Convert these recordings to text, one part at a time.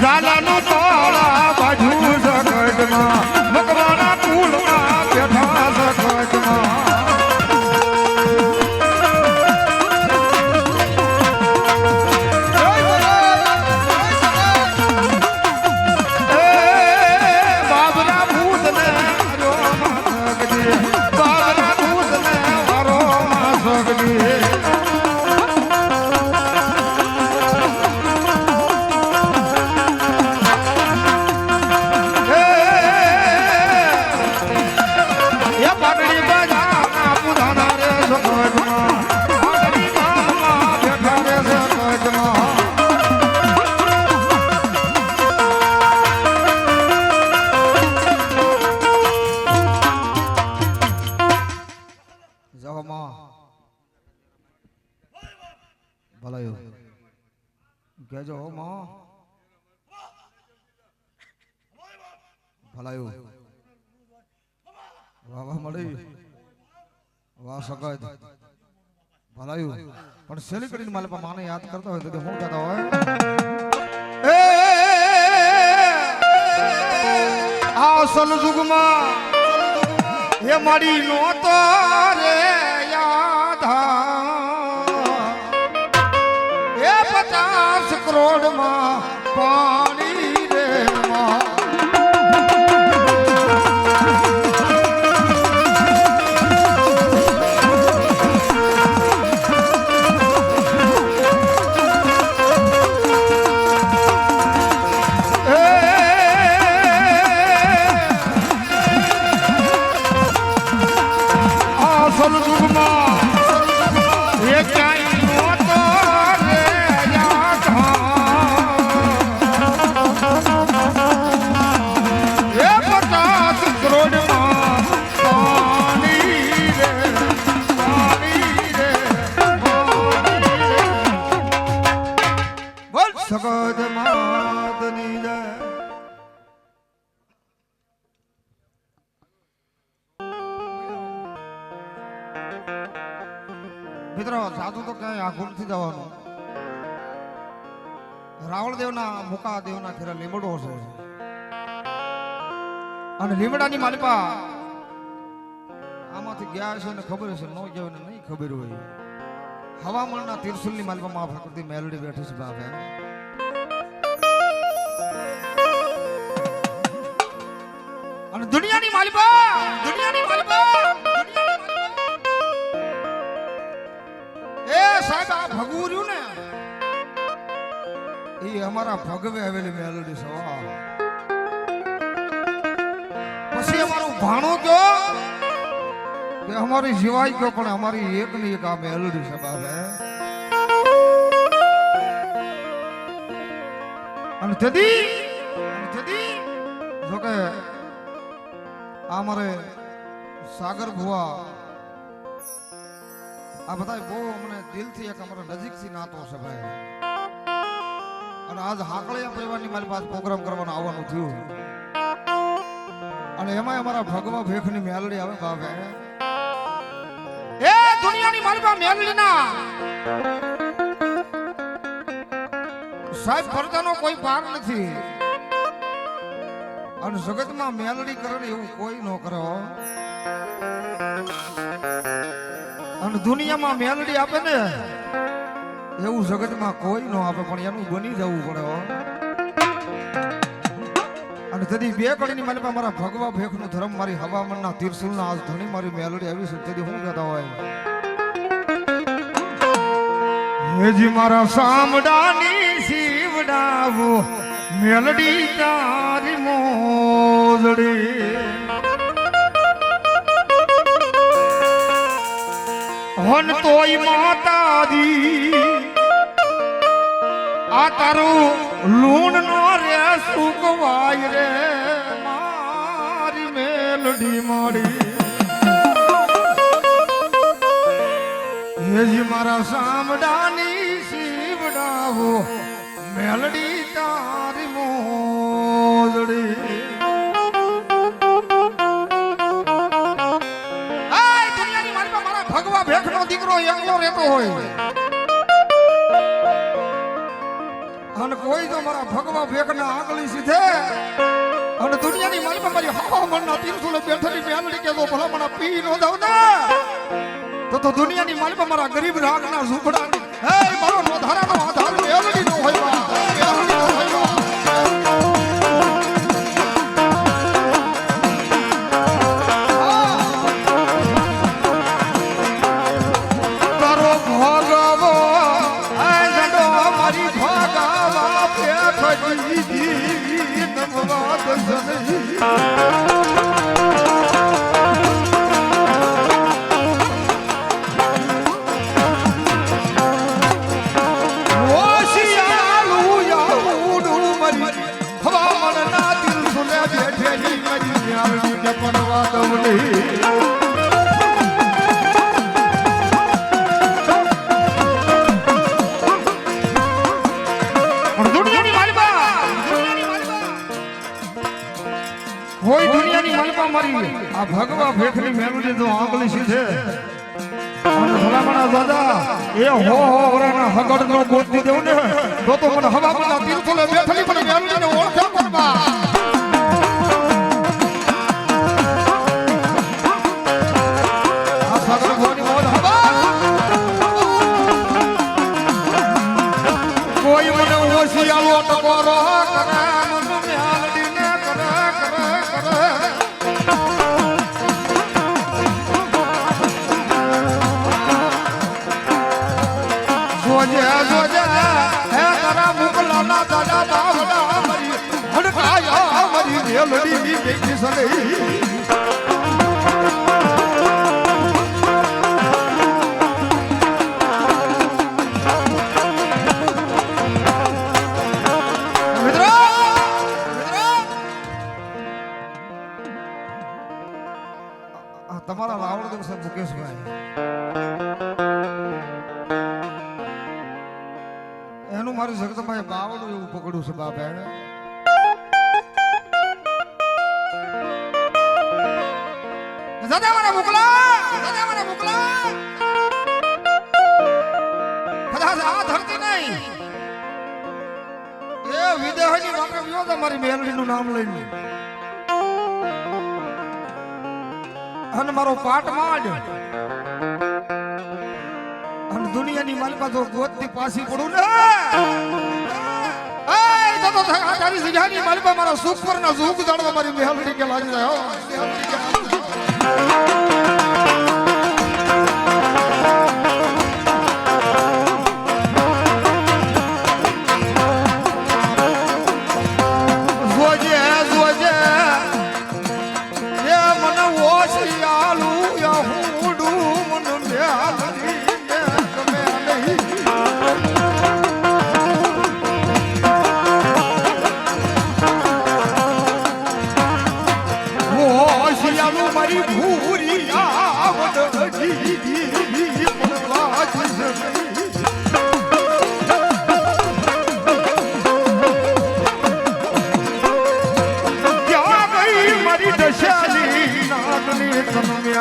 ઝાલાનું તોળા બાજુ સકટમાં મકવાના પુલમાં બેઠા સકટમાં કેજો માં ભલાયું વાહ વાહ મળી વાહ સગત ભલાયું પણ સેલી કરીને માલે માને યાદ કરતા હોય તો હું કહેતા હોય આ સલ જુગમાં એ મારી નો તો રે યાદ 50 કરોડ માં પાણી રે માં આ સલજુગમાં એ ક્યાંય નહોતો રે સગત માતની જય મિત્રો સાધુ તો ક્યાંય આખું નથી જવાનું રાવળદેવના મુકાદેવના ઘેરા લીમડો છે અને લીમડાની માલિપા આમાંથી ગયા છે ને ખબર છે ન ગયા ને નહીં ખબર હોય હવામાનના તિરસુલની માલિપા માં પ્રકૃતિ મેલડી બેઠી છે બાપે અને દુનિયાની માલિપા એ સાહેબ આ ભગવું ને એ અમારા ભગવે આવેલી મેલડી સવા પછી અમારું ભાણો કયો કે અમારી જીવાય કયો પણ અમારી એક ની એક આ મેલડી છે બાપે અને તેથી જોકે અમારે સાગર ભુવા આ બધા બહુ અમને દિલથી એક અમારા નજીકથી નાતો છે ભાઈ અને આજ હાકળિયા પરિવારની મારી પાસે પ્રોગ્રામ કરવાનો આવવાનું થયું અને એમાં અમારા ભગવા ભેખની મેલડી આવે બાપે એ દુનિયાની મારી પાસે મેલડી ના સાહેબ પરદાનો કોઈ પાર નથી અને જગતમાં મેલડી કરે એવું કોઈ ન કરે અને દુનિયામાં મેલડી આપે ને એવું જગતમાં કોઈ ન આપે પણ એનું બની જવું પડે અને તેથી બે કડીની મારી પાસે મારા ભગવા ભેખનું ધર્મ મારી હવામાનના તિરસુલના આજ ધણી મારી મેલડી આવી છે તેથી હું કહેતા હોય હેજી મારા સામડાની શિવડાવો મેલડી તારી મોજડી હન તોય માતાજી આ તારું લૂણ નો રે સુકવાય રે મારી મેલડી માડી હેજી મારા સામડાની શિવડાવો મેલડી તારી મોજડી દુનિયાની મારી પાસે મારા ભગવા ભેખનો દીકરો એકલો રહેતો હોય અને કોઈ જો મારા ભગવા ભેગના આંગળી સીધે અને દુનિયાની માલિકા મારી હાવા મનના તીરસુલે બેઠેલી મેલડી કે તો ભલા મને પી નો દઉં ને તો દુનિયાની માલિકા મારા ગરીબ રાગના ઝૂંપડા હે મારો નોધારાનો આધાર મેલડી નો હોય બા મેલડી નો હોય બા તારો ભગવો આ જડો મારી ભગવા પેઠજી નમવા દસની આ ભગવા ભેખની મેલડી તો આંગળી સીધે અને ભલામણા દાદા એ હો વરાના હગડ નો ગોતી દેવ ને તો મને હવામાના તીર્થોલે બેઠલી મને મેલડીને ઓળખે કોણમાં આ સાગર ભવાની મોજ હવા કોઈ મને ઓછી આલો ટકોરો કરે મન મેલડીને કરે જોજે હે તારા મુકલાના દાદા બાવડા મરી હડકાયા મરી મેલડી ની બેટી સનઈ તમારા રાવણ દિવસે મુકેશભાઈ એનું મારી જગતમાં બાવડું એવું પકડ્યું છે બાપ એને દાદા મને મોકલા કદાચ આ ધરતી નહીં એ વિદેહની વાપરે વિયો તો મારી મેલડીનું નામ લઈને અને મારો પાટ માંડ અને દુનિયાની માલિકા તો ગોતની પાછી પડું ને એ તો તારી જગ્યાની માલિકા મારા સુખ પર ના સુખ જાણવા મારી મેલડી કે લાગી જાય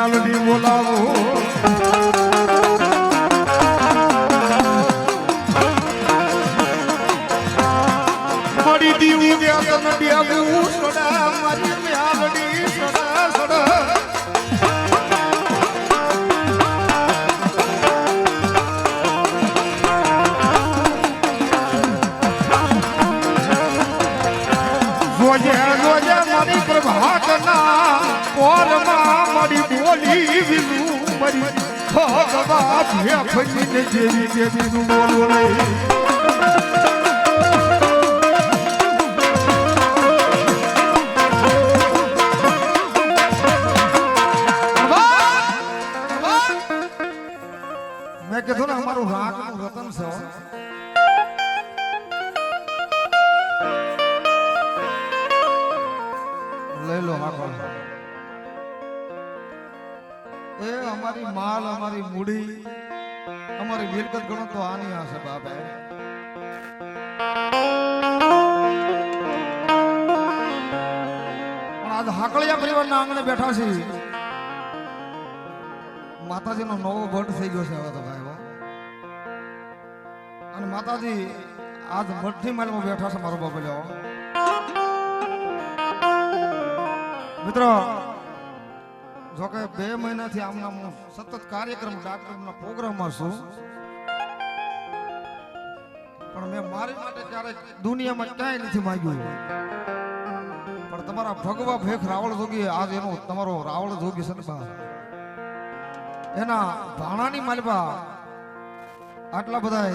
મેલડી બોલાવો મરી દીવું ગયા તને દેવું સોડા મારી મેલડી સોડા સોડા જોજે મારી પ્રભાતના કોરમાં મારી બોલી વિલું મરી ભગવા ભેખજીને જેવી દેવીનું બોલો લઈ મેં કીધું ને અમારું રાગનું રતન છે લઈ લો હાકો એ અમારી માલ અમારી મૂડી અમારી મિલકત ગણો તો આની હશે બાપે પણ આજ હાકળિયા પરિવારના આંગણે બેઠા છે માતાજીનો નવો બટ થઈ ગયો છે હવે તો ભાઈ અને માતાજી આજ મઠની માલમાં બેઠા છે મારો બાપુ લ્યો મિત્રો જો કે 2 મહિનાથી આમના હું સતત કાર્યક્રમ ડાક્ટરના પ્રોગ્રામમાં છું પણ મેં મારી માટે ક્યારેક દુનિયામાં ક્યાંય નથી માંગ્યું પણ તમારા ભગવા ભેખ રાવળ જોગી આજ એનો તમારો રાવળ જોગી છે ને એના ભાણાની માલપા આટલા બધા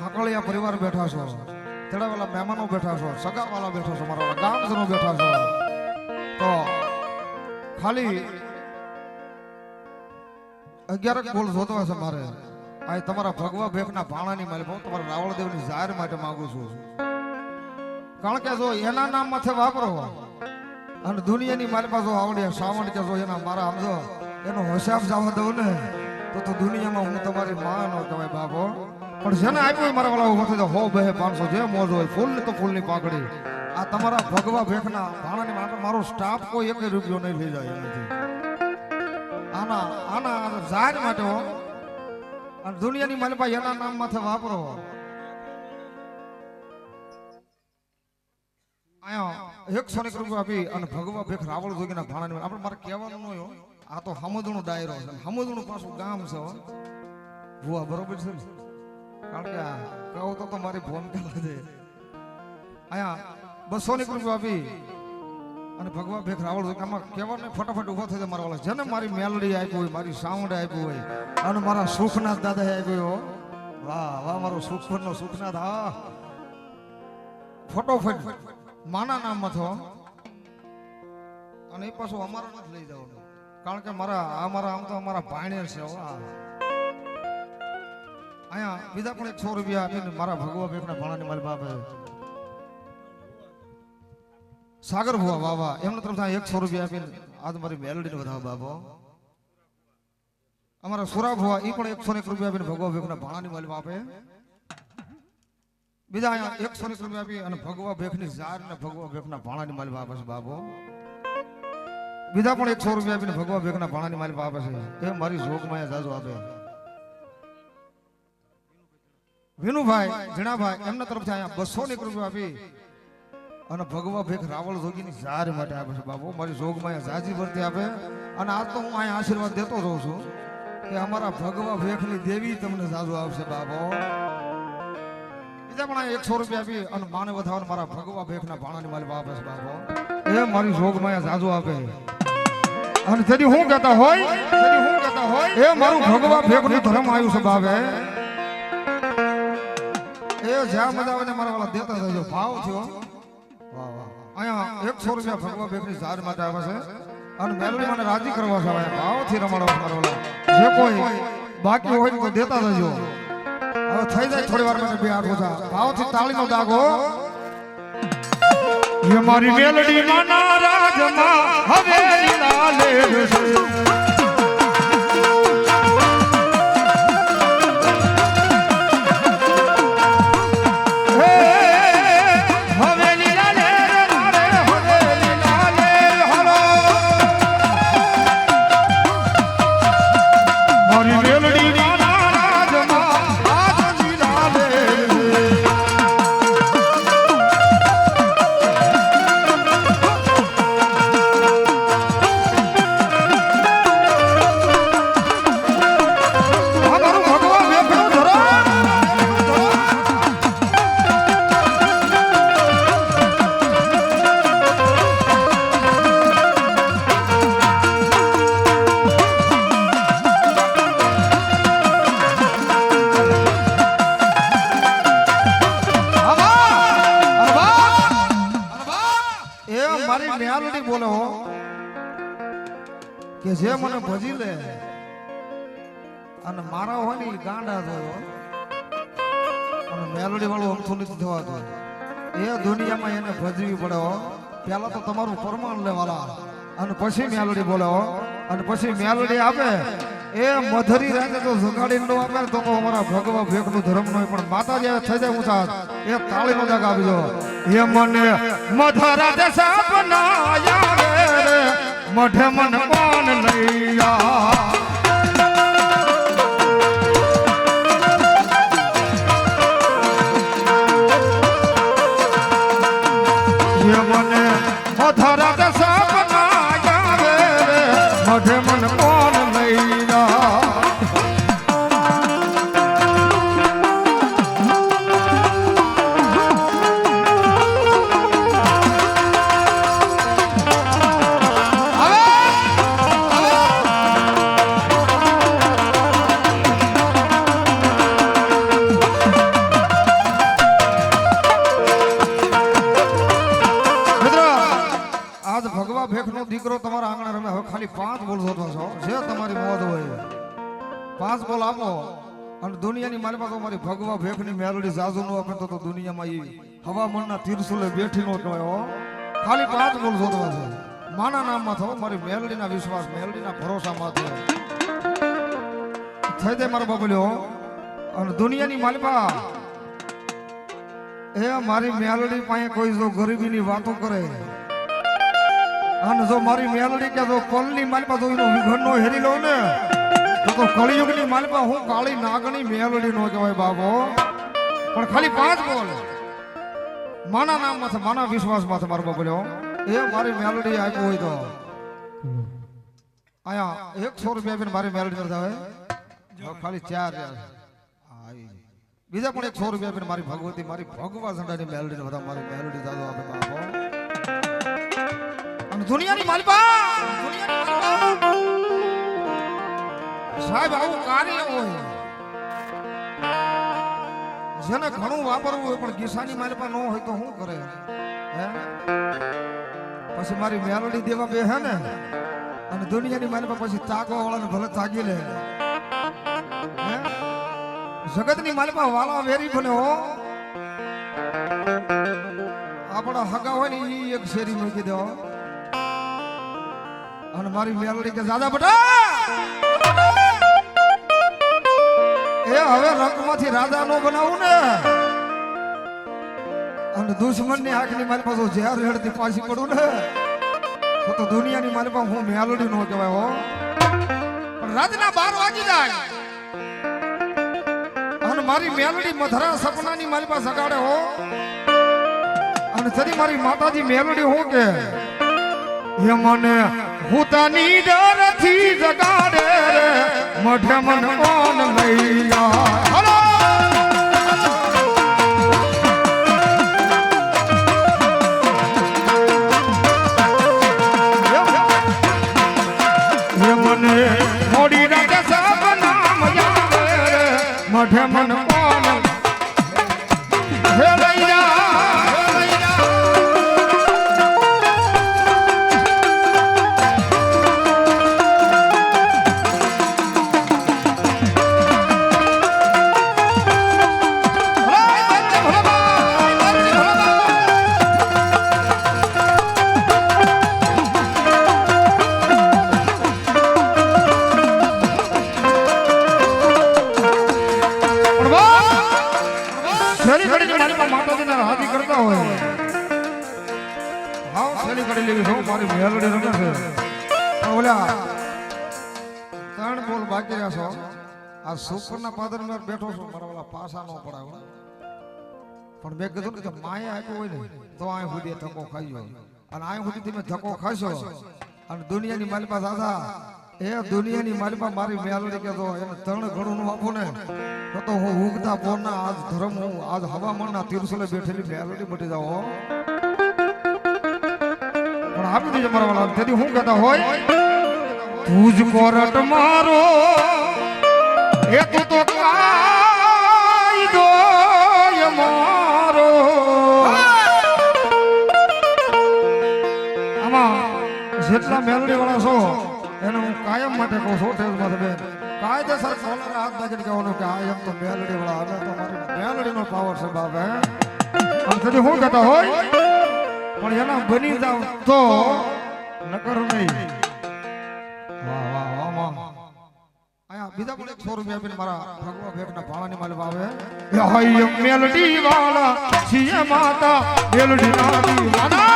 હાકળિયા પરિવાર બેઠા છો તેડાવાલા મહેમાનો બેઠા છો સગાવાલા બેઠા છો મારા ગામજનો બેઠા છો તો ખાલી 11 બોલ જોતો હશે મારે આ તમારા ભગવા ભેખના ભાણાની માલપા તમારા રાવળદેવની જાહેર માટે માંગુ છું કારણ કે જો એના નામ માથે વાપરો અને દુનિયાની માલપા જો આવડે શ્રાવણ કે જો એના મારા સમજો એનો હિસાબ જવા દઉં ને તો દુનિયામાં હું તમારી માં નો કહેવાય બાપો પણ જેને આપ્યું મારા વાળા ઉભો થઈ હો 200-500 જે મોજ હોય ફૂલ ને તો ફૂલની પાકડી આ તમારા ભગવા ભેખના ભાણાની માટે મારો સ્ટાફ કોઈ 1 રૂપિયો નહીં લઈ જાય એનાથી આના જાહેર માટે હો અને દુનિયાની માલપા એના નામ માથે વાપરો આયા 100 રૂપિયા આપી અને ભગવા ભેખ રાવળ જોગીના ભાણાની આપણે મારે કહેવાનું ન હોય આ તો હમદણું ડાયરો છે હમદણું પાછું ગામ છે ભુવા બરોબર છે ને કારણ કે કહું તો મારી ફોન કરે છે આયા 200 રૂપિયા આપી અને ભગવા ભેખ રાવળ આમાં કહેવાનું ફટાફટ ઉભો થઈ જાય મારા વાળા જેને મારી મેલડી આપી હોય મારી સાઉન્ડ આપી હોય અને મારા સુખનાથ દાદા આપ્યો હોય વાહ વાહ મારો સુખનો સુખનાથ હા ફટોફટ માના નામમાં થો અને એ પાછું અમારા નથી લઈ જવાનું કારણ કે આમ તો અમારા ભાણેર છે અહીંયા બીજા પણ 100 રૂપિયા આપીને મારા ભગવા ભેખના ભાણાની મારી બાપે સાગર ભુવા વાવા એમના તરફ 100 રૂપિયા આપીને આજ મારી મેલડીને વધાવો બાબો અમારા સુરા ભુવા એ પણ 101 રૂપિયા આપીને ભગવા ભેખના ભાણાની મારી બાપે બીજા અહીંયા 101 રૂપિયા આપી અને ભગવા ભેખની જાર ને ભગવા ભેખના ભાણાની મારી બાપે છે બાબો બીજા પણ 100 રૂપિયા આપીને ભગવા ભેખના ભાણાની મારી બાપે છે એ મારી જોગમાં જાજો આપે વિનુભાઈ જીણાભાઈ એમના તરફથી અહીંયા 201 રૂપિયા આપી અને ભગવા ભેખ રાવળ જોગીની જાર માટે આપે છે બાબુ મારી જોગમાં જાજી ભરતી આપે અને આજ તો હું અહીંયા આશીર્વાદ દેતો રહું છું કે અમારા ભગવા ભેખની દેવી તમને જાજો આવશે બાબો બીજા પણ 100 રૂપિયા આપી અને માને વધાવવા મારા ભગવા ભેખના ભાણાની મારી બાપ છે બાબો એ મારી જોગમાં જાજો આપે અને તેની હું કહેતા હોય એ મારું ભગવા ભેખનું ધર્મ આવ્યું છે બાબે એ જ્યાં મજા આવે ને મારા વાળા દેતા જજો ભાવ થયો વાહ વાહ અહીંયા 100 રૂપિયા ભગવા ભેખની જાર માટે આવે છે અને મેલડી મને રાજી કરવા છે ભાવથી રમાડવા મારા વાળા જે કોઈ બાકી હોય તો દેતા જજો હવે થઈ જાય થોડી વાર માટે 2 હાથ ઓછા ભાવથી તાળીનો દાગો ये मारी मेलडी माना राजमा હવે લાલે છે કે જે મને ભજી લે અને મારા હોય ને ગાંડા થયો અને મેલોડી વાળું અમથું નથી થવાતું એ દુનિયામાં એને ભજવી પડે પેલા તો તમારું પરમાણ લેવાલા અને પછી મેલોડી બોલે અને પછી મેલોડી આપે એ મધરી રાતે તો જગાડી નો આપે તો અમારા ભગવા ભેખનું ધર્મ નો પણ માતાજી થઈ જાય ઊંચા એ તાળી નો દાગ આપજો એ મને મધરા દે સપના આવે મઢે મન કોણ લઈયા જે મને મધરા સપના આવે રે મઢે મન કોણ લઈરા દીકરો તમારા આંગણે રમે હવે ખાલી 5 બોલ શોધો છો જે તમારી મોજ હોય 5 બોલ આપો અને દુનિયાની મારી પાસે મારી ભગવા ભેખની મેલડી જાજુ નો આપે તો દુનિયામાં ઈ હવામાનના તીરસુલે બેઠી નો કહેવાય હો ખાલી 5 બોલ શોધવા છે માના નામમાં થો મારી મેલડીના વિશ્વાસ મેલડીના ભરોસામાં છે થઈ દે મારો બબલ્યો અને દુનિયાની માલિપા એ મારી મેલડી પાસે કોઈ જો ગરીબીની વાતો કરે અને જો મારી મેલડી કે જો કોલની માલિપા જો એનો વિઘનનો હેરી લો ને તો કળિયુગની માલિપા હું કાળી નાગણી મેલડી નો કહેવાય બાબો પણ ખાલી 5 બોલ માના નામમાં છે માના વિશ્વાસમાં છે મારો બોલ્યો એ મારી મેલડી આપ્યો હોય તો આયા 100 રૂપિયા આપીને મારી મેલડી કરતા હોય ખાલી 4 બીજા પણ 100 રૂપિયા આપીને મારી ભગવતી મારી ભગવા સંડાની મેલડી બધા મારી મેલડી દાદો આપે બાબો દુનિયાની માલિપા સાહેબ આવું કાર્ય હોય જેને ઘણું વાપરવું હોય પણ ગીસાની માલિપા ન હોય તો શું કરે હે પછી મારી મેલડી દેવા બે હે ને અને દુનિયાની માલિપા પછી તાગવા વાળાને ભલે તાગી લે હે જગતની માલિપા વાળા વેરી બને હો આપણા હગા હોય ને ઈ એક શેરી મૂકી દો અને મારી મેલડી કે દાદા બટા એ હવે રંગમાંથી રાજા નો બનાવું ને અને દુશ્મનની આંખની મારી પાસે ઝેર રેડતી પાછી પડું ને તો દુનિયાની મારી પાસે હું મેલડી નો કહેવાય હો પણ રાતના 12 વાગી જાય અને મારી મેલડી મધરા સપનાની મારી પાસે જગાડે હો અને તરી મારી માતાજી મેલડી હું કે એ મને ભૂતાની ડરથી જગાડે રે મઢે મન કોણ લઈ હલો એ મને મોડી રાતે સપના આવે રે મઢે મન કોણ હે લઈ સુપરના પાદર મેં બેઠો છું મારા વાલા પાસા નો પડાવ પણ મેં કીધું કે માયા આપ્યો હોય ને તો આ સુધી ધક્કો ખાઈયો અને આ સુધી તમે ધક્કો ખાશો અને દુનિયાની માલિપા દાદા એ દુનિયાની માલિપા મારી મેલડી કે તો એને ત્રણ ઘણું નું આપો ને તો હું ઉગતા પોરના આજ ધર્મ હું આજ હવામાનના તીરસુલે બેઠેલી મેલડી મટી જાઓ પણ આપી દીજો મારા વાલા તેથી હું કહેતા હોય તુજ કોરટ મારો એ તું તો કાયદો મારો આમાં જેટલા મેલડી વાળા છો એને હું કાયમ માટે કહું છું ટેજમાં બેન કાયદેસર કોલર હાથ દાખલ કહેવાનું કે આ એમ તો મેલડી વાળા આવે તો મારી મેલડીનો પાવર છે બાપ હે આમ કદી હું કહેતા હોય પણ એના બની જાવ તો નકર નહીં વાહ વાહ વાહ વાહ બીજા પણ 100 રૂપિયા આપીને મારા ભગવા ભેગના ભાણાની માલ આવે હાય મેલડી વાળા છીએ માતા મેલડી ના દીવાના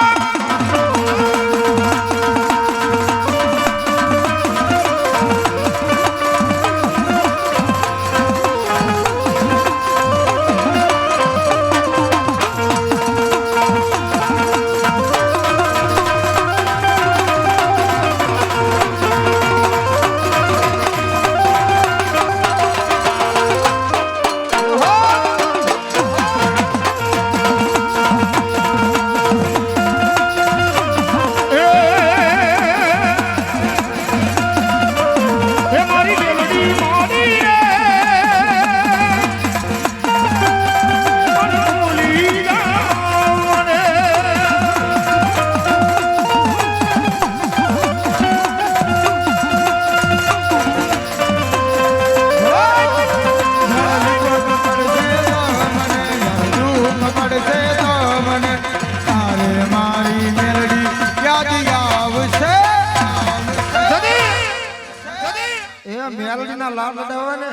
મેલડીના લાડ લડાવે ને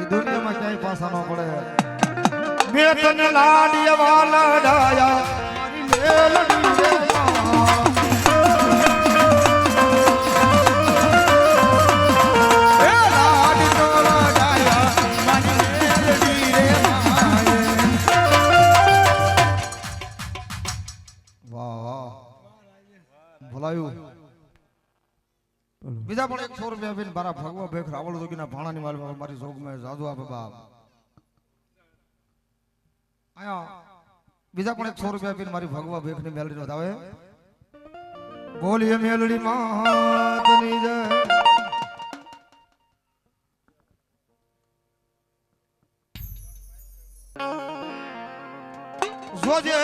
એ દુનિયામાં ક્યાંય પાછા ન પડે મેં તને લાડ એવા લડાયા મારી મેલડી રે બીજા પણ 100 રૂપિયા બેન મારા ભગવા ભેખ રાવળ જોગીના ભાણાની માલ મારી જોગ મેં જાદુ આપે બાપ આયા બીજા પણ 100 રૂપિયા બેન મારી ભગવા ભેખ ની મેલડી વધાવે બોલીએ મેલડી માતની જય જોજે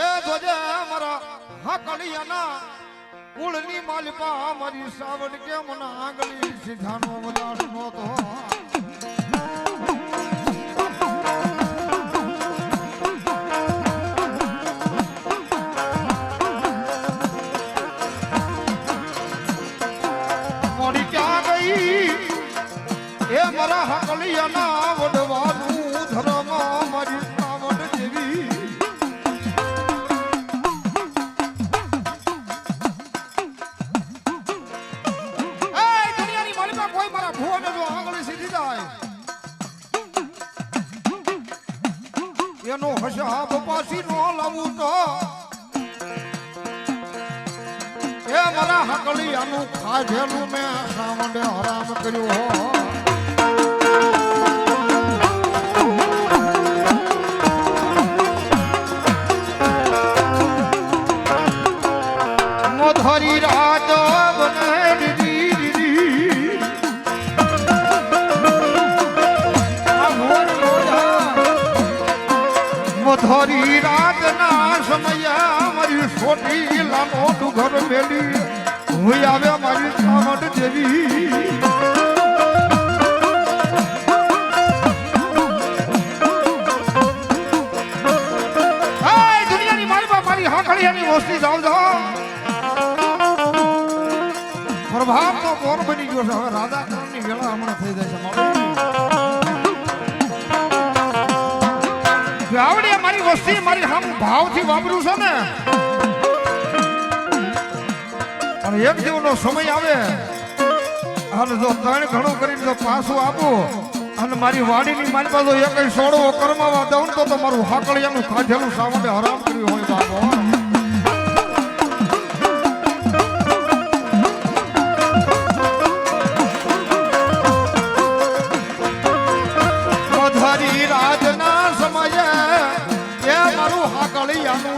એ જોજે મારા હાકલિયાના કુળની માલિપા મારી સાવડ કેમ ના આંગળી સીધાનો વદાસ નહોતો મોડી ક્યાં ગઈ એ મારા હાકલિયાના વડવાનું ધર્મ મારી સાવડ જેવી એનો હસાબ પાછી નો લાવું તો એ મારા હકલિયાનું ખાધેલું મેં સાવંડે હરામ કર્યું મોધરી રાત ધોરી રાતના સમયા મારી છોટી લાનો ઘર મેલી હું આવે મારી સાવડ જેવી દુનિયાની મારી હાકળિયાની વસ્તી જાવ જાવ પ્રભાવ તો મોર બની ગયો છે હવે રાધા કામની વેળા હમણાં થઈ જાય છે આવડે મારી વસ્તી મારી હમ ભાવથી વાપર્યું છે ને અને એક દિવસનો સમય આવે અને જો ત્રણ ઘણું કરીને જો પાછું આપું અને મારી વાડીની મારી પાસે એક સોડવો કરમાવા દઉં તો મારું હાકળિયાનું ખાધેલું સાવડે હરામ કર્યું હોય બાબો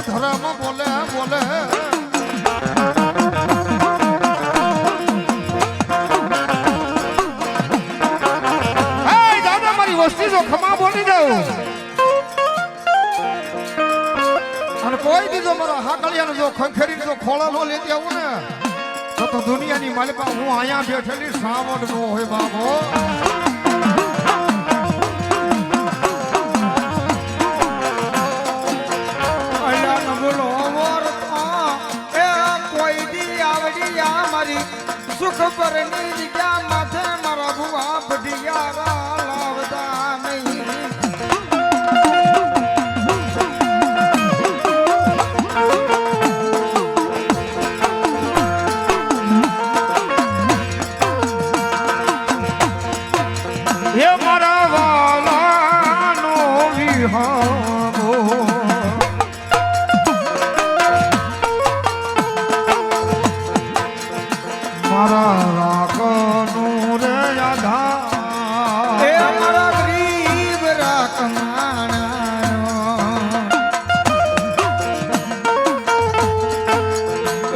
ધર્મ બોલે બોલે દાદા મારી વસ્તી જો ખમા બોલી દઉં અને કોઈ દીધો મારા હાકળિયાને જો ખંખેરી જો ખોળા નો લેતી આવું ને તો દુનિયાની માલિકા હું અહીંયા બેઠેલી સાવડ નો હોય બાબો સુખ પર ની જગ્યા માથે મારા ભુવા ભડિયારા લાવતા નહીં એ મારા વાલાનો વિહામો મારા રાખનું રે આધા એ મારા ગરીબ રાખમાણાનો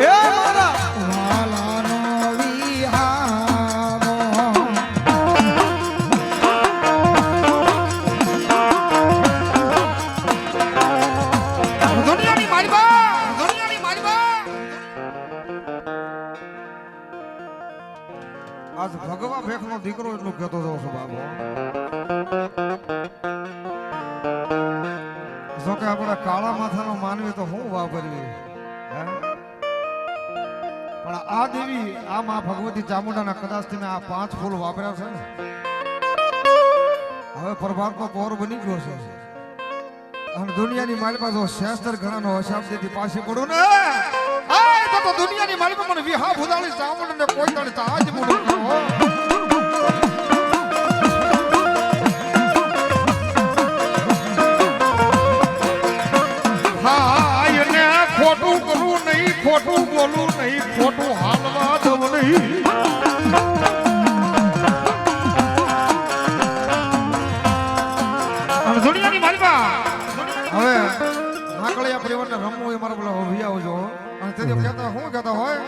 એ મારા વાલાનો વિહામો દુનિયાની મારી બા આજ ભગવા ભેખ નો દીકરો એટલું કહેતો હતો છો બાબો જો કે આપણા કાળા માથાનો માનવી તો હું વાપરવી પણ આ દેવી આ માં ભગવતી ચામુંડાના કદાચ તમે આ 5 ફૂલ વાપર્યા છે ને હવે પ્રભાતનો પોર બની ગયો છે અને દુનિયાની મારી પાસે શેસ્તર ઘણાનો હિસાબ દેતી પાછી પડું ને આ તો દુનિયાની મારી પાસે મને વિહા ભુદાળી ચામુંડાને કોઈ તણે તાજ મુડું કરો ખોટું કરું નહીં ખોટું બોલું નહીં ખોટું હાલવા દઉં નહીં દુનિયાની માલમાં હવે નાકળિયા પરિવારને રમવું એ મારા બોલા ભી આવજો અને તે કહેતા શું કહેતા હોય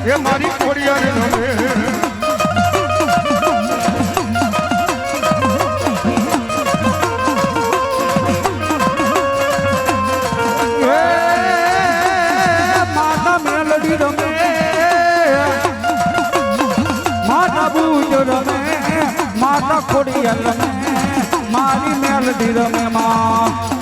ये मारी कोड़िया रे रमे माता मेलडी रमे माता बूज रमे माता कोड़िया रमे मारी मेलडी रमे माँ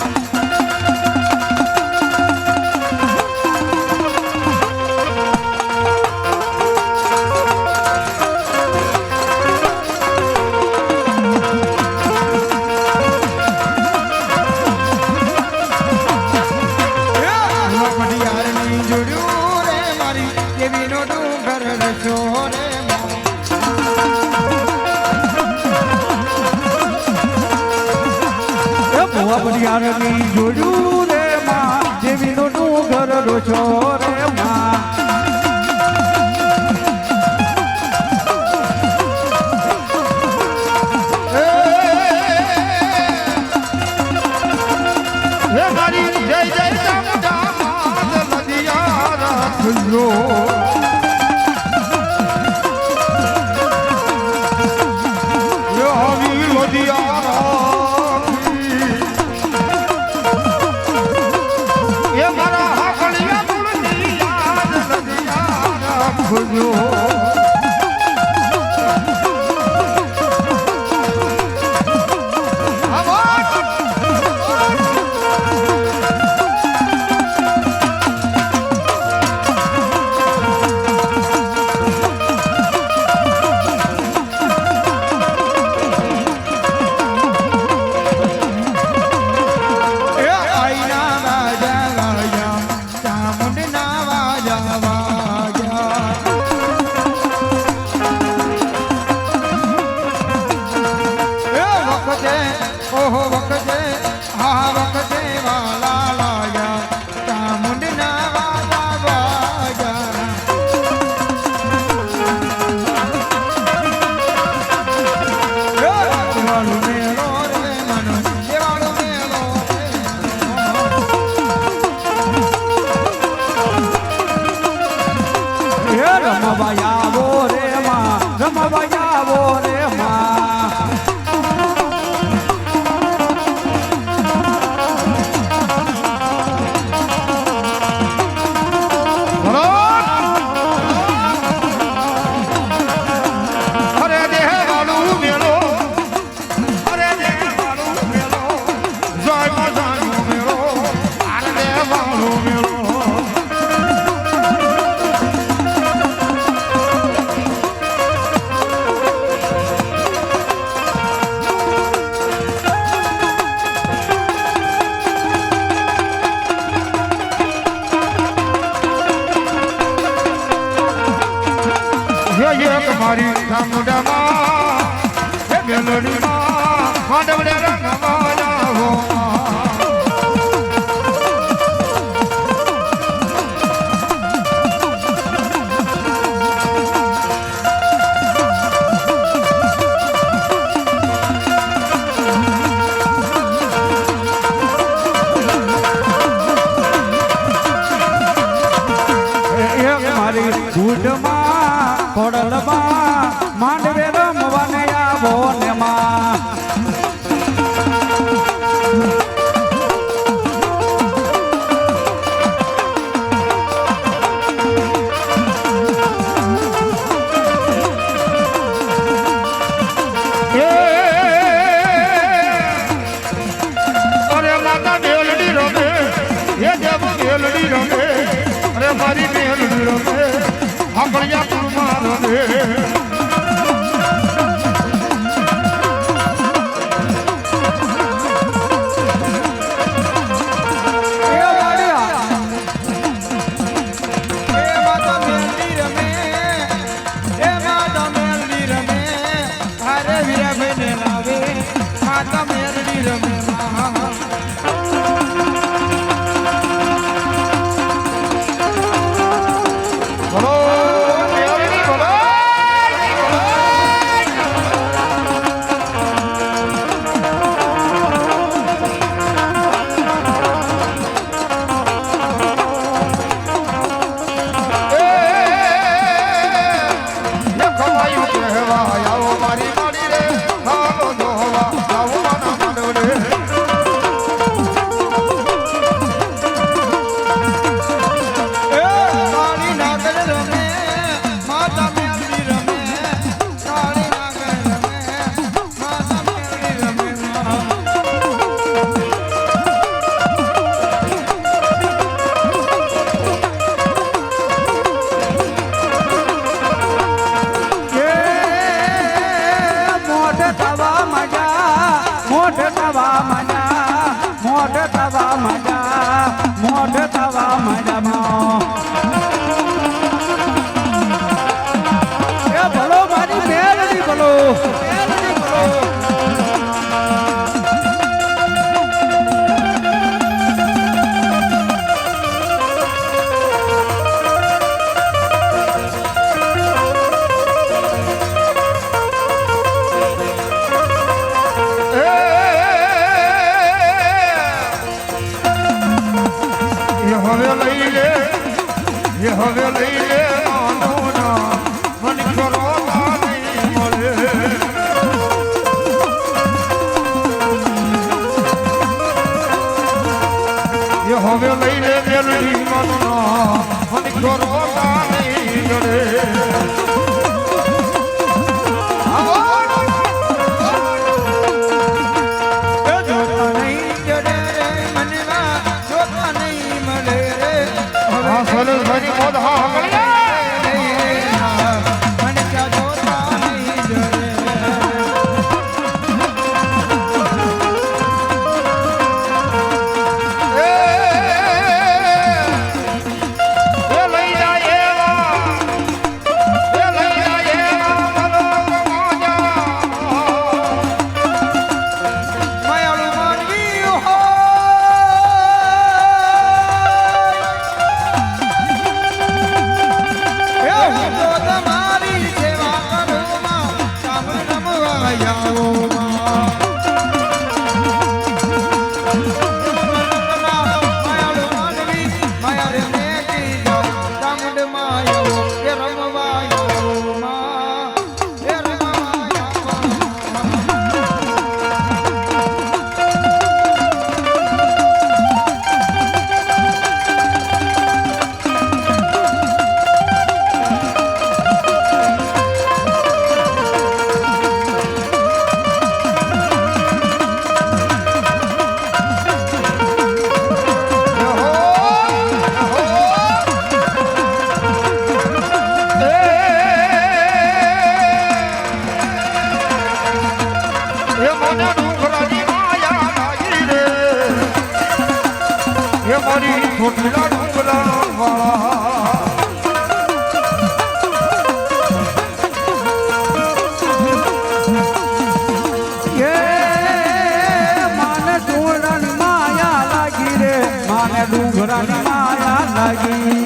બડિયારની જોડ્યું રે માં જેવીનો ડુંગર રોછો રે માં હે મારી જય જય ચામુંડા નદિયા રાખજો યો આવી લોધિયા રમવા આવો રે માં રમવા આવો રે માં મારી સામુડામાં મેલડીમાં માંડવડે રંગવા જાવો મારી ગુડમાં ખોડલમાં માંડવે રમવાને આવો ને માં અરે માતા મેલડી રમે એ દેવ મેલડી રમે અરે મારી મેલડી રમે આપણ્યા કુરમા રમે હવે લઈ લે માનોના મન કરો નહીં મળે એ હવે લઈ લે મેલડી માનોના મન કરો નહીં મળે સરસ ભરી મોઢા મારી ચોટીલા ડુંગરા વાળા માને ડુંગરાની માયા લાગી